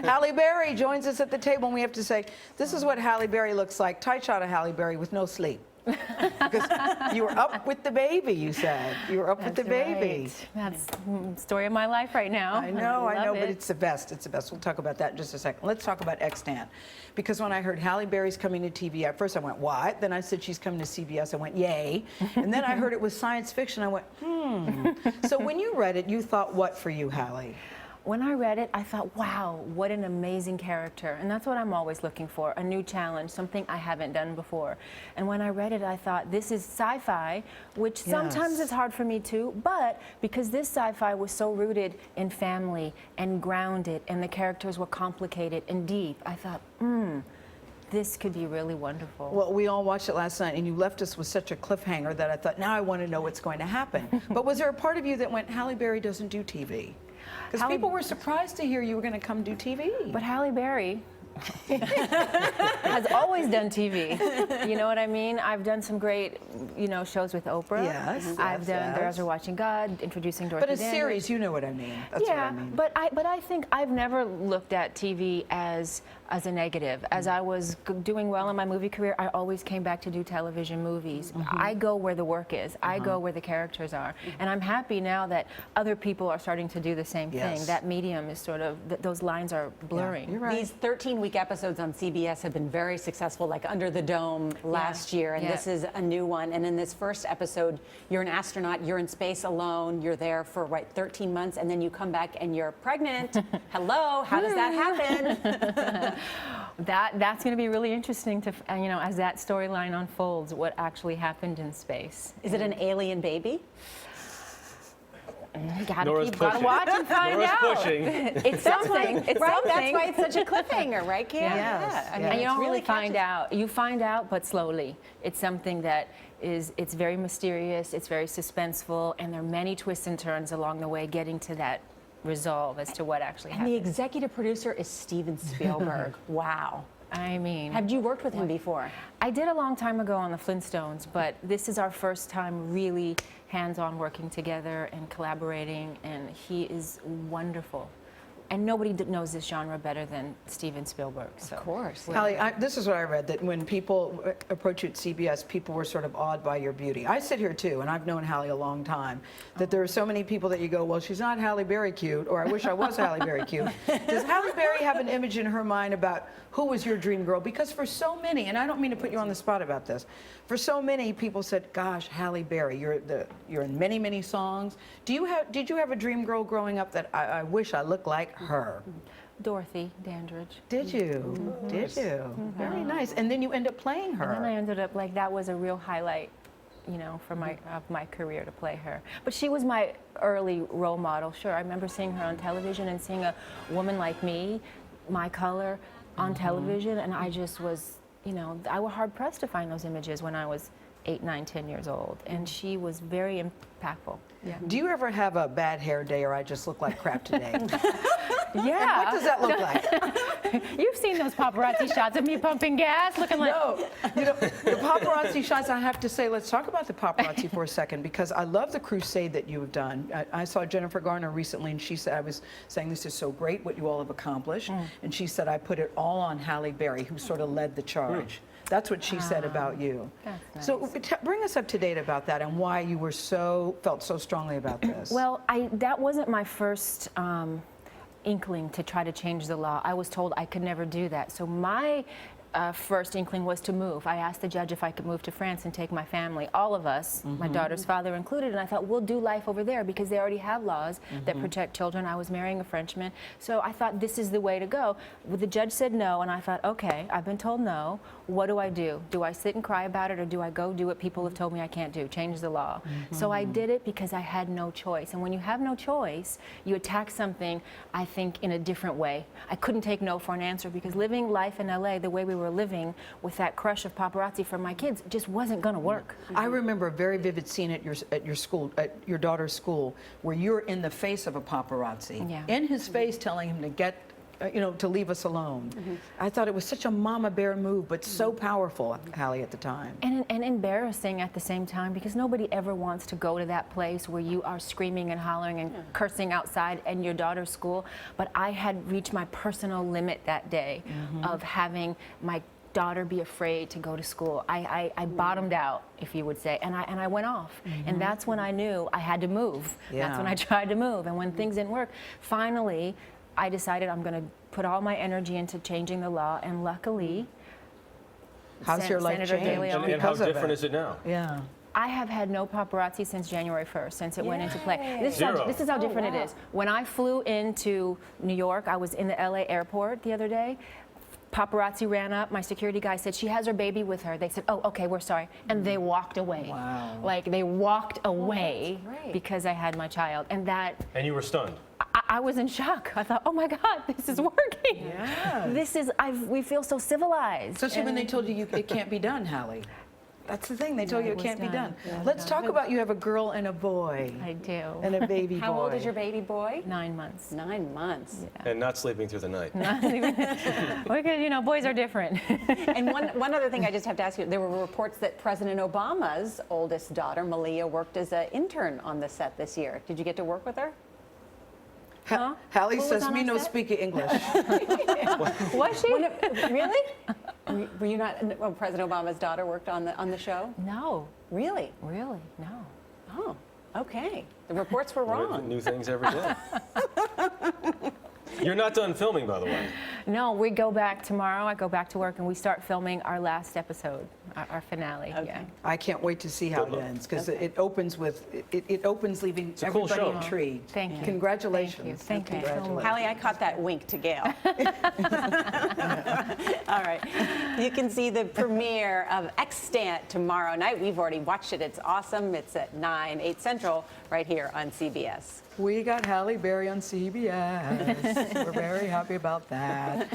Halle Berry joins us at the table, and we have to say, this is what Halle Berry looks like. Tight shot of Halle Berry with no sleep. Because you were up with the baby, you said. You were up with the baby. Right. That's the story of my life right now. I know, but it's the best. It's the best. We'll talk about that in just a second. Let's talk about Extant. Because when I heard Halle Berry's coming to TV, at first I went, what? Then I said she's coming to CBS. I went, yay. And then I heard it was science fiction. I went, So when you read it, you thought what for you, Halle? When I read it, I thought, wow, what an amazing character. And that's what I'm always looking for, a new challenge, something I haven't done before. And when I read it, I thought, this is sci-fi, which sometimes is hard for me too, but because this sci-fi was so rooted in family and grounded, and the characters were complicated and deep, I thought, this could be really wonderful. Well, we all watched it last night, and you left us with such a cliffhanger that I thought, now I want to know what's going to happen. But was there a part of you that went, Halle Berry doesn't do TV? Because people were surprised to hear you were going to come do TV. But Halle Berry has always done TV. You know what I mean? I've done some great, shows with Oprah. Yes. I've done Girls Are Watching God, introducing Dorothy. But a series, you know what I mean. That's what I mean. But I think I've never looked at TV as a negative. As I was doing well in my movie career, I always came back to do television movies. I go where the work is. I go where the characters are. And I'm happy now that other people are starting to do the same thing. That medium is sort of, those lines are blurring. Yeah, you're right. These 13-week episodes on CBS have been very successful, like Under the Dome last year, and this is a new one. And in this first episode, you're an astronaut, you're in space alone, you're there for, 13 months, and then you come back and you're pregnant. Hello, how does that happen? That's going to be really interesting to, as that storyline unfolds, what actually happened in space. Is it an alien baby? You gotta watch and find out. Pushing. It's something. It's right? something. That's why it's such a cliffhanger, right, Kim? Yes. And you don't really find out. You find out, but slowly. It's something that it's very mysterious, it's very suspenseful, and there are many twists and turns along the way getting to that resolve as to what actually happened. And the executive producer is Steven Spielberg. Wow. I mean, have you worked with him before? I did a long time ago on the Flintstones, but this is our first time really hands-on working together and collaborating, and he is wonderful. And nobody knows this genre better than Steven Spielberg. So. Of course. Halle, this is what I read, that when people approach you at CBS, people were sort of awed by your beauty. I sit here too, and I've known Halle a long time, that there are so many people that you go, well, she's not Halle Berry cute, or I wish I was Halle Berry cute. Does Halle Berry have an image in her mind about who was your dream girl? Because for so many, and I don't mean to put you on the spot about this, for so many people said, gosh, Halle Berry, you're in many, many songs. Did you have a dream girl growing up that I wish I looked like her? Dorothy Dandridge. Did you? Did you? Very nice. And then you end up playing her. And then I ended up, that was a real highlight, for my career to play her. But she was my early role model, sure. I remember seeing her on television and seeing a woman like me, my color, on television, and I just was, I was hard-pressed to find those images when I was 8, 9, 10 years old, and she was very impactful. Yeah. Do you ever have a bad hair day, or I just look like crap today? Yeah. And what does that look like? You've seen those paparazzi shots of me pumping gas, looking like... No, the paparazzi shots, I have to say, let's talk about the paparazzi for a second, because I love the crusade that you have done. I saw Jennifer Garner recently, and she said, I was saying, this is so great what you all have accomplished, and she said, I put it all on Halle Berry, who sort of led the charge. That's what she said about you. That's nice. So bring us up to date about that and why you were felt so strongly about this. Well, that wasn't my first inkling to try to change the law. I was told I could never do that. So my first inkling was to move. I asked the judge if I could move to France and take my family, all of us, my daughter's father included, and I thought, we'll do life over there because they already have laws that protect children. I was marrying a Frenchman, so I thought this is the way to go. Well, the judge said no, and I thought, okay, I've been told no. What do I do? Do I sit and cry about it, or do I go do what people have told me I can't do, change the law? So I did it because I had no choice, and when you have no choice, you attack something, I think, in a different way. I couldn't take no for an answer because living life in LA the way we were living with that crush of paparazzi for my kids just wasn't going to work. I remember a very vivid scene at your school, at your daughter's school, where you're in the face of a paparazzi, in his face telling him to get to leave us alone. I thought it was such a mama bear move, but so powerful, Halle, at the time. And embarrassing at the same time, because nobody ever wants to go to that place where you are screaming and hollering and cursing outside in your daughter's school. But I had reached my personal limit that day of having my daughter be afraid to go to school. I bottomed out, if you would say, and I went off. And that's when I knew I had to move. That's when I tried to move. And when things didn't work, finally, I decided I'm going to put all my energy into changing the law. And luckily, How's your life Senator changed? De Leon, And how because of different it? is it now? Yeah. I have had no paparazzi since January 1st, since it went into play. This Zero. this is how different it is. When I flew into New York, I was in the LA airport the other day. Paparazzi ran up. My security guy said, she has her baby with her. They said, oh, okay, we're sorry. And they walked away. Wow. Like, they walked away that's great. because I had my child. And that, And you were stunned. I was in shock. I thought, oh my God, this is working. Yes. This is, we feel so civilized. Especially when they told you it can't be done, Halle. That's the thing. They told you it was can't be done. done. Let's talk about you have a girl and a boy. I do. And a baby boy. How old is your baby boy? 9 months. 9 months. And not sleeping through the night. Because, boys are different. And one other thing I just have to ask you, there were reports that President Obama's oldest daughter, Malia, worked as an intern on the set this year. Did you get to work with her? Huh? Halle Who was says, on me our no set? speak English. Was she? Really? Were you not, well, President Obama's daughter worked on the show? No, Really? really, no. Oh, okay. The reports were Learn wrong. new things every day. You're not done filming, by the way. No, we go back tomorrow. I go back to work and we start filming our last episode, our finale. Okay. Yeah. I can't wait to see how Good it luck. ends because it opens with it opens leaving a cool everybody show. intrigued. Thank you. Congratulations. Thank you so much. Congratulations. Halle, I caught that wink to Gail. All right. You can see the premiere of Extant tomorrow night. We've already watched it. It's awesome. It's at 8 Central right here on CBS. We got Halle Berry on CBS. We're very happy about that.